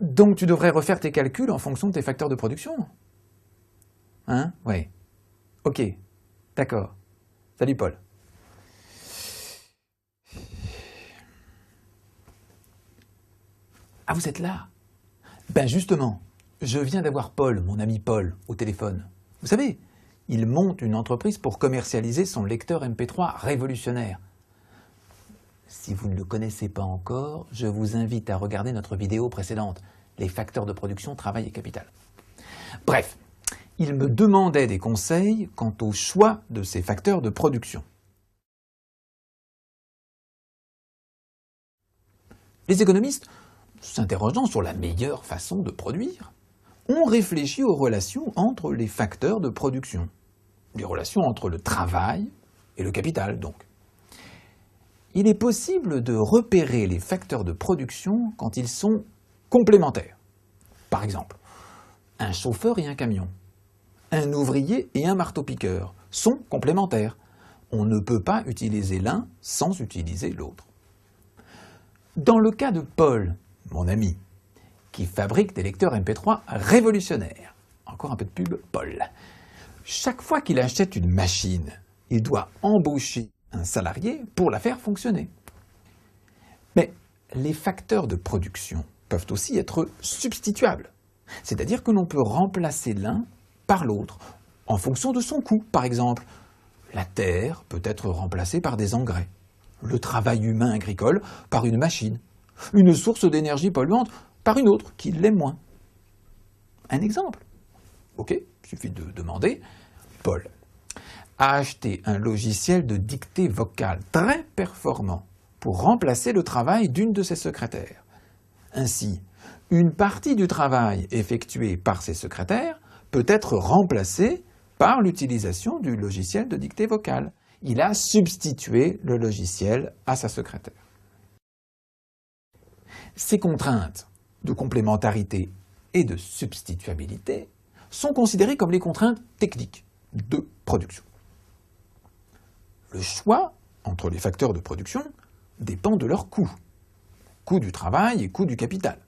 Donc tu devrais refaire tes calculs en fonction de tes facteurs de production. Hein? Ouais. Ok. D'accord. Salut Paul. Ah, vous êtes là? Ben justement, je viens d'avoir Paul, mon ami Paul, au téléphone. Vous savez, il monte une entreprise pour commercialiser son lecteur MP3 révolutionnaire. Si vous ne le connaissez pas encore, je vous invite à regarder notre vidéo précédente, les facteurs de production, travail et capital. Bref, il me demandait des conseils quant au choix de ces facteurs de production. Les économistes, s'interrogeant sur la meilleure façon de produire, ont réfléchi aux relations entre les facteurs de production, les relations entre le travail et le capital donc. Il est possible de repérer les facteurs de production quand ils sont complémentaires. Par exemple, un chauffeur et un camion, un ouvrier et un marteau-piqueur sont complémentaires. On ne peut pas utiliser l'un sans utiliser l'autre. Dans le cas de Paul, mon ami, qui fabrique des lecteurs MP3 révolutionnaires, encore un peu de pub, Paul, chaque fois qu'il achète une machine, il doit embaucher un salarié pour la faire fonctionner. Mais les facteurs de production peuvent aussi être substituables, c'est-à-dire que l'on peut remplacer l'un par l'autre en fonction de son coût. Par exemple, la terre peut être remplacée par des engrais, le travail humain agricole par une machine, une source d'énergie polluante par une autre qui l'est moins. Un exemple. Ok, il suffit de demander. Paul a acheté un logiciel de dictée vocale très performant pour remplacer le travail d'une de ses secrétaires. Ainsi, une partie du travail effectué par ses secrétaires peut être remplacée par l'utilisation du logiciel de dictée vocale. Il a substitué le logiciel à sa secrétaire. Ces contraintes de complémentarité et de substituabilité sont considérées comme les contraintes techniques de production. Le choix entre les facteurs de production dépend de leur coût. Coût du travail et coût du capital.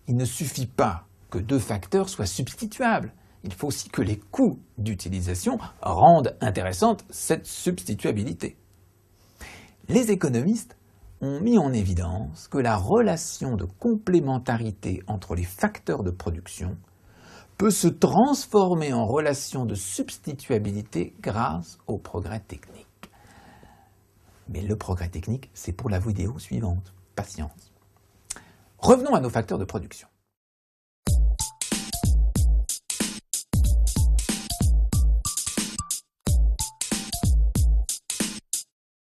Il ne suffit pas que deux facteurs soient substituables. Il faut aussi que les coûts d'utilisation rendent intéressante cette substituabilité. Les économistes ont mis en évidence que la relation de complémentarité entre les facteurs de production peut se transformer en relation de substituabilité grâce au progrès technique. Mais le progrès technique, c'est pour la vidéo suivante. Patience. Revenons à nos facteurs de production.